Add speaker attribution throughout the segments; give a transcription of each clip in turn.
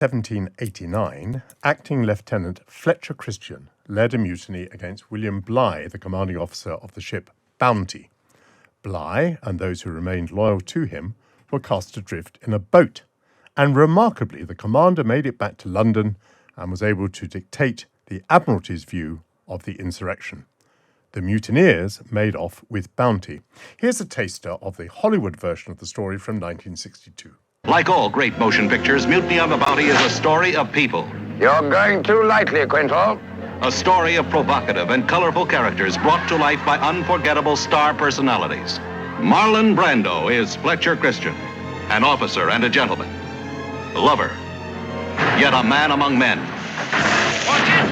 Speaker 1: 1789, acting Lieutenant Fletcher Christian led a mutiny against William Bligh, the commanding officer of the ship Bounty. Bligh and those who remained loyal to him were cast adrift in a boat, and remarkably the commander made it back to London and was able to dictate the Admiralty's view of the insurrection. The mutineers made off with Bounty. Here's a taster of the Hollywood version of the story from 1962.
Speaker 2: Like all great motion pictures, Mutiny on the Bounty is a story of people.
Speaker 3: You're going too lightly, Quintal.
Speaker 2: A story of provocative and colorful characters brought to life by unforgettable star personalities. Marlon Brando is Fletcher Christian, an officer and a gentleman, a lover, yet a man among men.
Speaker 3: Watch it!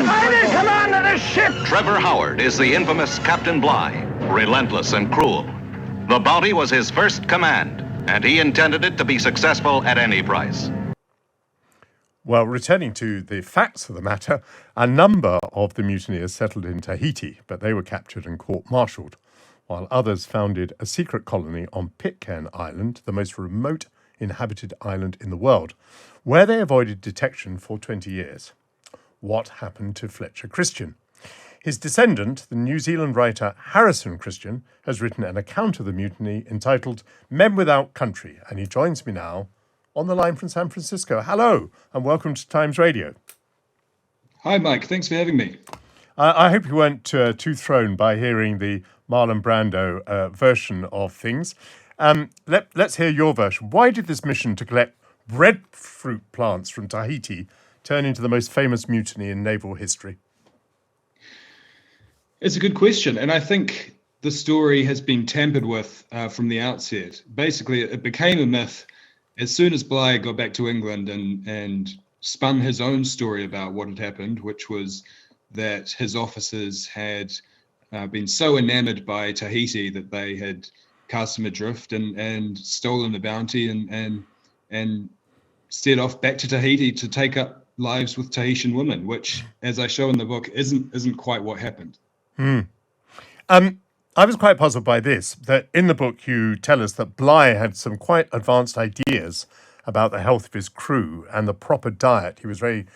Speaker 3: I'm in command of this ship!
Speaker 2: Trevor Howard is the infamous Captain Bligh, relentless and cruel. The Bounty was his first command, and he intended it to be successful at any price.
Speaker 1: Well, returning to the facts of the matter, a number of the mutineers settled in Tahiti, but they were captured and court-martialed, while others founded a secret colony on Pitcairn Island, the most remote inhabited island in the world, where they avoided detection for 20 years. What happened to Fletcher Christian? His descendant, the New Zealand writer Harrison Christian, has written an account of the mutiny entitled Men Without Country, and he joins me now on the line from San Francisco. Hello, and welcome to Times Radio.
Speaker 4: Hi, Mike. Thanks for having me.
Speaker 1: I hope you weren't too thrown by hearing the Marlon Brando version of things. Let's hear your version. Why did this mission to collect breadfruit plants from Tahiti turn into the most famous mutiny in naval history?
Speaker 4: It's a good question, and I think the story has been tampered with from the outset. Basically, it became a myth as soon as Bligh got back to England and spun his own story about what had happened, which was that his officers had been so enamored by Tahiti that they had cast him adrift and stolen the bounty and set off back to Tahiti to take up lives with Tahitian women, which, as I show in the book, isn't quite what happened.
Speaker 1: I was quite puzzled by this, that in the book you tell us that Bligh had some quite advanced ideas about the health of his crew and the proper diet. He was very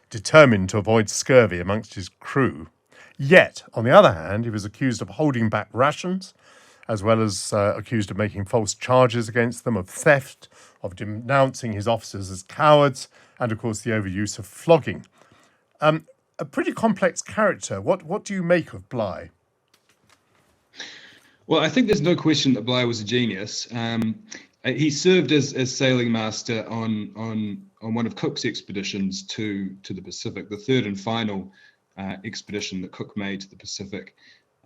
Speaker 1: determined to avoid scurvy amongst his crew. Yet, on the other hand, he was accused of holding back rations, as well as accused of making false charges against them, of theft, of denouncing his officers as cowards, and, of course, the overuse of flogging. A pretty complex character. What do you make of Bligh?
Speaker 4: Well, I think there's no question that Bligh was a genius. He served as sailing master on one of Cook's expeditions to the Pacific, the third and final expedition that Cook made to the Pacific,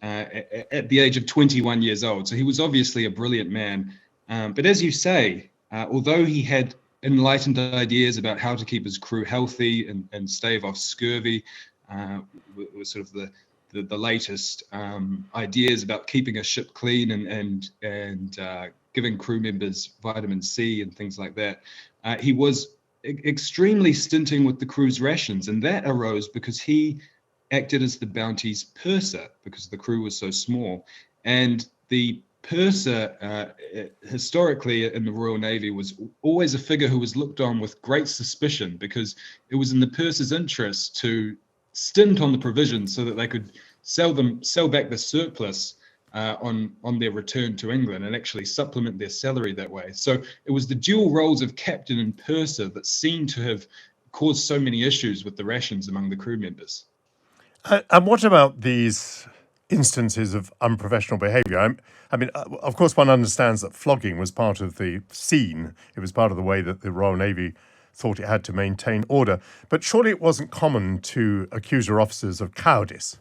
Speaker 4: at the age of 21 years old. So he was obviously a brilliant man. But as you say, although he had enlightened ideas about how to keep his crew healthy and stave off scurvy, was sort of the latest ideas about keeping a ship clean and giving crew members vitamin C and things like that. He was extremely stinting with the crew's rations, and that arose because he acted as the Bounty's purser because the crew was so small. And the purser, historically in the Royal Navy, was always a figure who was looked on with great suspicion because it was in the purser's interest to stint on the provisions so that they could sell back the surplus on their return to England and actually supplement their salary that way. So it was the dual roles of captain and purser that seemed to have caused so many issues with the rations among the crew members.
Speaker 1: And what about these instances of unprofessional behaviour? I mean, of course, one understands that flogging was part of the scene. It was part of the way that the Royal Navy thought it had to maintain order. But surely it wasn't common to accuse your officers of cowardice.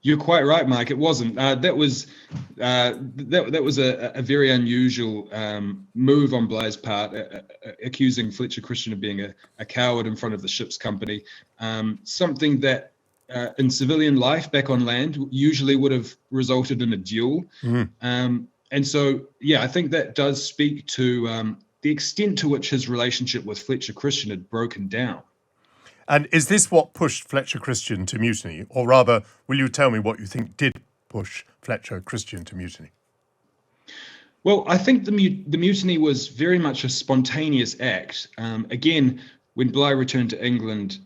Speaker 4: You're quite right, Mike. It wasn't. That was a very unusual move on Bligh's part, accusing Fletcher Christian of being a coward in front of the ship's company. Something that in civilian life back on land usually would have resulted in a duel. And so, yeah, I think that does speak to the extent to which his relationship with Fletcher Christian had broken down.
Speaker 1: And is this what pushed Fletcher Christian to mutiny? Or rather, will you tell me what you think did push Fletcher Christian to mutiny?
Speaker 4: Well, I think the mutiny was very much a spontaneous act. Again, when Bligh returned to England,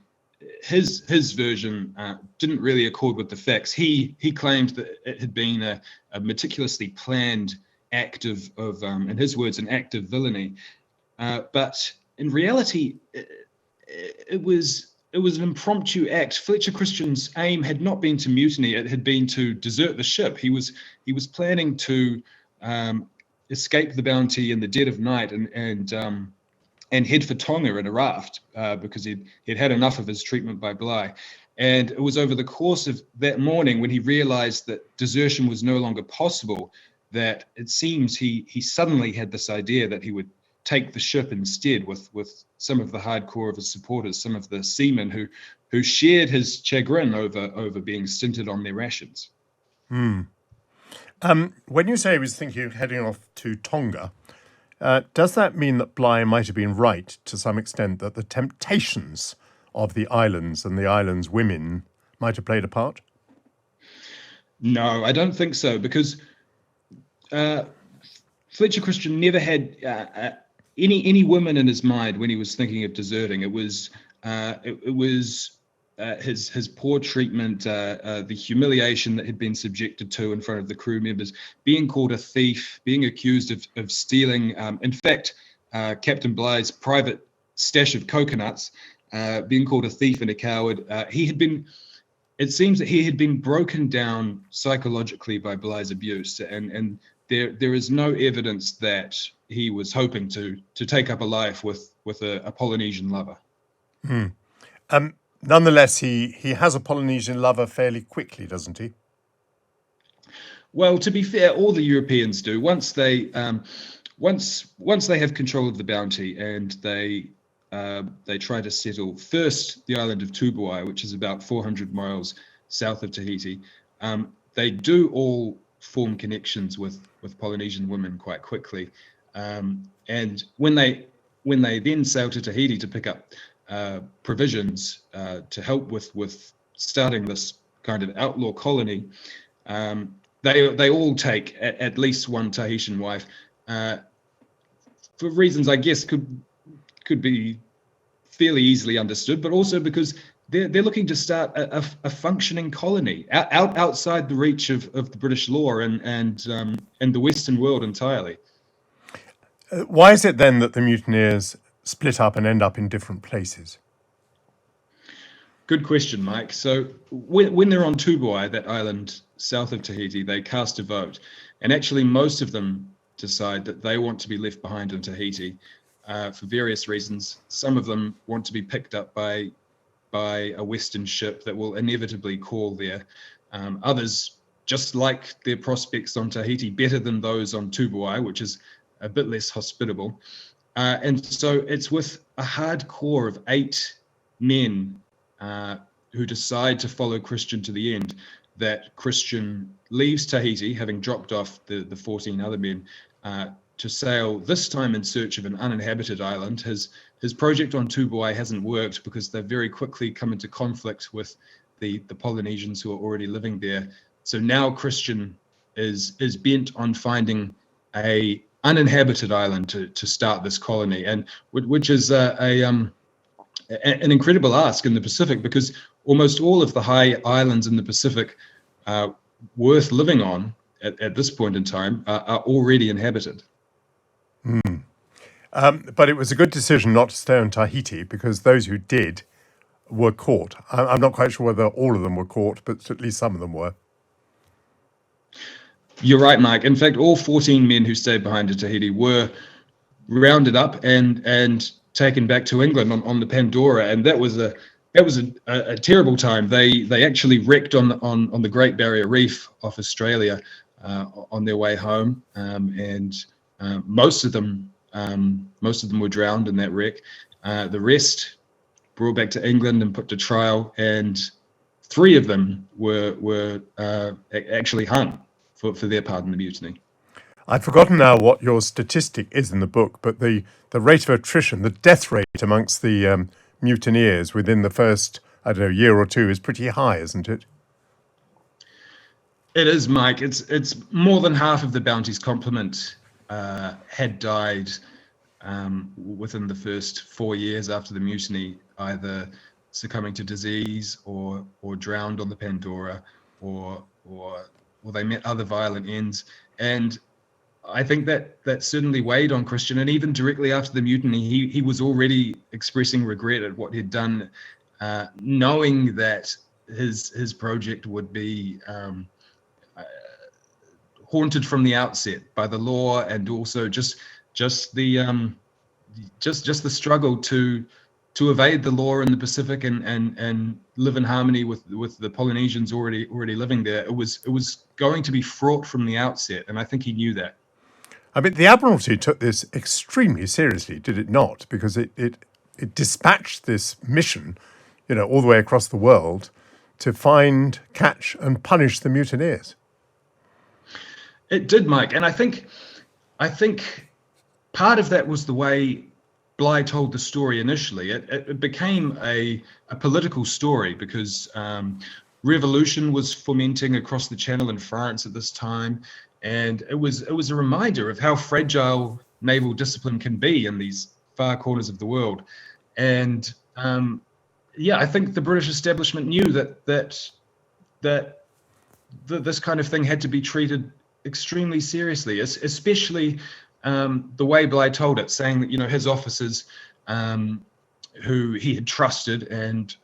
Speaker 4: his version didn't really accord with the facts. He claimed that it had been a meticulously planned act of in his words, an act of villainy. But in reality, it was an impromptu act. Fletcher Christian's aim had not been to mutiny; it had been to desert the ship. He was planning to escape the Bounty in the dead of night and head for Tonga in a raft because he'd had enough of his treatment by Bligh. And it was over the course of that morning when he realized that desertion was no longer possible that it seems he suddenly had this idea that he would take the ship instead with some of the hardcore of his supporters, some of the seamen who shared his chagrin over being stinted on their rations.
Speaker 1: When you say he was thinking of heading off to Tonga, does that mean that Bligh might have been right to some extent, that the temptations of the islands and the islands' women might have played a part?
Speaker 4: No, I don't think so, because Fletcher Christian never had any women in his mind when he was thinking of deserting. It was his poor treatment, the humiliation that he'd been subjected to in front of the crew members, being called a thief, being accused of stealing. In fact, Captain Bligh's private stash of coconuts, being called a thief and a coward. It seems that he had been broken down psychologically by Bligh's abuse, and there is no evidence that he was hoping to take up a life with a Polynesian lover.
Speaker 1: Nonetheless, he has a Polynesian lover fairly quickly, doesn't he?
Speaker 4: Well, to be fair, all the Europeans do. Once they have control of the Bounty and they try to settle first the island of Tubuai, which is about 400 miles south of Tahiti. They do all form connections with Polynesian women quite quickly, and when they then sail to Tahiti to pick up provisions to help with starting this kind of outlaw colony, they all take at least one Tahitian wife for reasons I guess could be fairly easily understood, but also because they're looking to start a functioning colony outside the reach of the British law and the Western world entirely.
Speaker 1: Why is it then that the mutineers split up and end up in different places?
Speaker 4: Good question, Mike. So when they're on Tubuai, that island south of Tahiti, they cast a vote, and actually most of them decide that they want to be left behind in Tahiti for various reasons. Some of them want to be picked up by a Western ship that will inevitably call there. Others just like their prospects on Tahiti better than those on Tubuai, which is a bit less hospitable. And so it's with a hard core of 8 men who decide to follow Christian to the end that Christian leaves Tahiti, having dropped off the 14 other men, to sail, this time in search of an uninhabited island. His project on Tubuai hasn't worked because they've very quickly come into conflict with the Polynesians who are already living there. So now Christian is bent on finding a uninhabited island to start this colony, and which is an incredible ask in the Pacific, because almost all of the high islands in the Pacific worth living on at this point in time are already inhabited.
Speaker 1: But it was a good decision not to stay on Tahiti, because those who did were caught. I'm not quite sure whether all of them were caught, but at least some of them were.
Speaker 4: You're right, Mike. In fact, all 14 men who stayed behind at Tahiti were rounded up and taken back to England on the Pandora, and that was a terrible time. They actually wrecked on the Great Barrier Reef off Australia on their way home, and most of them were drowned in that wreck. The rest brought back to England and put to trial, and 3 of them were actually hung for their part in the mutiny.
Speaker 1: I've forgotten now what your statistic is in the book, but the rate of attrition, the death rate amongst the mutineers within the first, year or two is pretty high, isn't it?
Speaker 4: It is, Mike. It's more than half of the Bounty's complement had died within the first 4 years after the mutiny, either succumbing to disease or drowned on the Pandora, or they met other violent ends. And I think that certainly weighed on Christian. And even directly after the mutiny, he was already expressing regret at what he'd done, knowing that his project would be haunted from the outset by the law, and also just the struggle to evade the law in the Pacific and live in harmony with the Polynesians already living there. It was going to be fraught from the outset, and I think he knew that.
Speaker 1: I mean, the Admiralty took this extremely seriously, did it not? Because it dispatched this mission, all the way across the world to find, catch, and punish the mutineers.
Speaker 4: It did, Mike, and I think part of that was the way Bligh told the story initially. It became a political story because revolution was fomenting across the Channel in France at this time, and it was a reminder of how fragile naval discipline can be in these far corners of the world. And I think the British establishment knew that this kind of thing had to be treated extremely seriously, especially the way Bligh told it, saying that his officers, who he had trusted and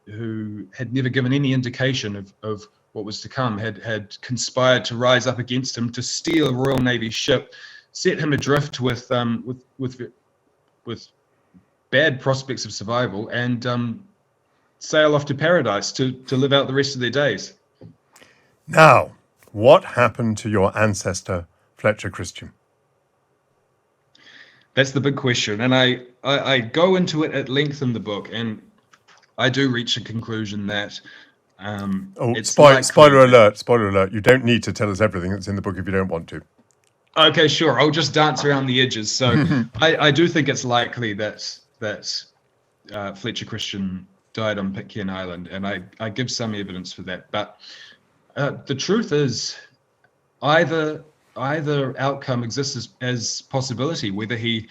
Speaker 4: who had never given any indication of what was to come, had conspired to rise up against him, to steal a Royal Navy ship, set him adrift with bad prospects of survival, and sail off to paradise to live out the rest of their days.
Speaker 1: Now, what happened to your ancestor, Fletcher Christian?
Speaker 4: That's the big question, and I go into it at length in the book, and I do reach a conclusion that
Speaker 1: spoiler alert! You don't need to tell us everything that's in the book if you don't want to.
Speaker 4: Okay, sure. I'll just dance around the edges. So I do think it's likely that Fletcher Christian died on Pitcairn Island, and I give some evidence for that. But the truth is, either outcome exists as possibility, whether he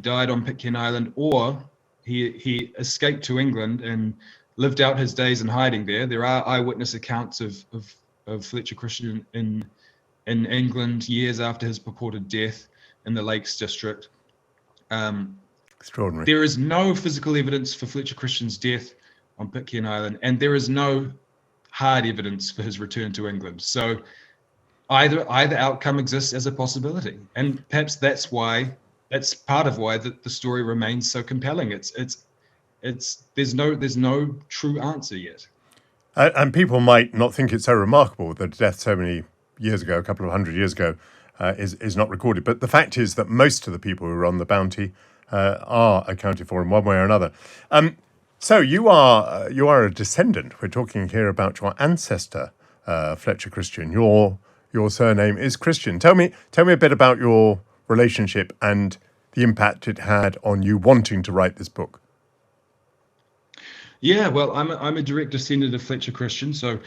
Speaker 4: died on Pitcairn Island or he escaped to England and lived out his days in hiding there. There are eyewitness accounts of Fletcher Christian in England years after his purported death in the Lakes District.
Speaker 1: Extraordinary.
Speaker 4: There is no physical evidence for Fletcher Christian's death on Pitcairn Island, and there is no hard evidence for his return to England. So either outcome exists as a possibility, and perhaps that's part of why the story remains so compelling. There's no true answer yet.
Speaker 1: And people might not think it's so remarkable that death so many years ago, a couple of 100 years ago, is not recorded. But the fact is that most of the people who were on the Bounty are accounted for in one way or another. So you are a descendant. We're talking here about your ancestor, Fletcher Christian. Your surname is Christian. Tell me a bit about your relationship and the impact it had on you wanting to write this book.
Speaker 4: Yeah, well, I'm a direct descendant of Fletcher Christian. So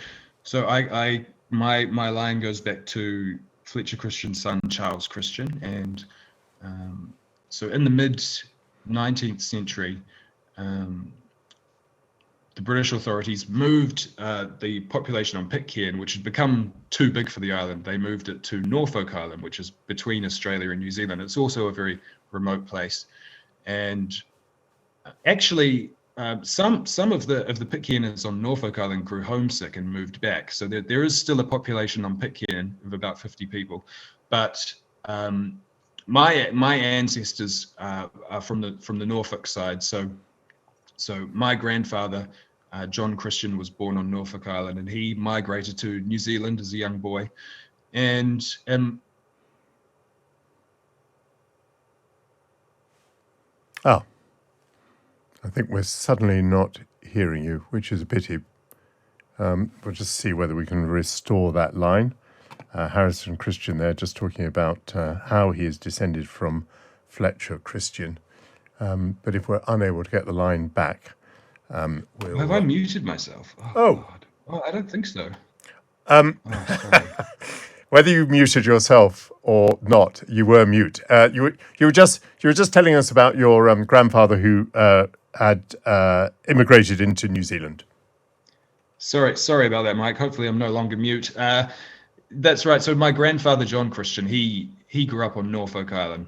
Speaker 4: my line goes back to Fletcher Christian's son Charles Christian, and so in the mid 19th century, the British authorities moved the population on Pitcairn, which had become too big for the island. They moved it to Norfolk Island, which is between Australia and New Zealand. It's also a very remote place, and actually, some of the Pitcairners on Norfolk Island grew homesick and moved back. So there is still a population on Pitcairn of about 50 people, but my ancestors are from the Norfolk side. So my grandfather, John Christian, was born on Norfolk Island, and he migrated to New Zealand as a young boy, and
Speaker 1: I think we're suddenly not hearing you, which is a pity. We'll just see whether we can restore that line. Harrison Christian there, just talking about how he is descended from Fletcher Christian. But if we're unable to get the line back, we'll...
Speaker 4: Have I muted myself?
Speaker 1: Oh.
Speaker 4: God. Oh, I don't think so.
Speaker 1: Sorry. Whether you muted yourself or not, you were mute. You were just telling us about your grandfather who had immigrated into New Zealand.
Speaker 4: Sorry about that, Mike. Hopefully, I'm no longer mute. That's right. So my grandfather, John Christian, he grew up on Norfolk Island,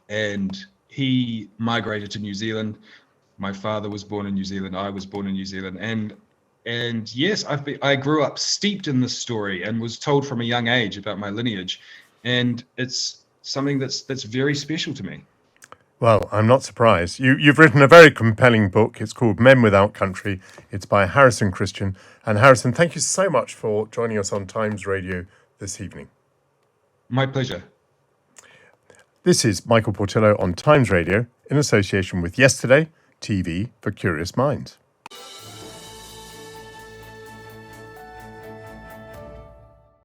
Speaker 4: and he migrated to New Zealand. My father was born in New Zealand. I was born in New Zealand, and yes, I grew up steeped in this story and was told from a young age about my lineage, and it's something that's very special to me.
Speaker 1: Well, I'm not surprised. You've written a very compelling book. It's called Men Without Country. It's by Harrison Christian. And Harrison, thank you so much for joining us on Times Radio this evening.
Speaker 4: My pleasure.
Speaker 1: This is Michael Portillo on Times Radio in association with Yesterday, TV for Curious Minds.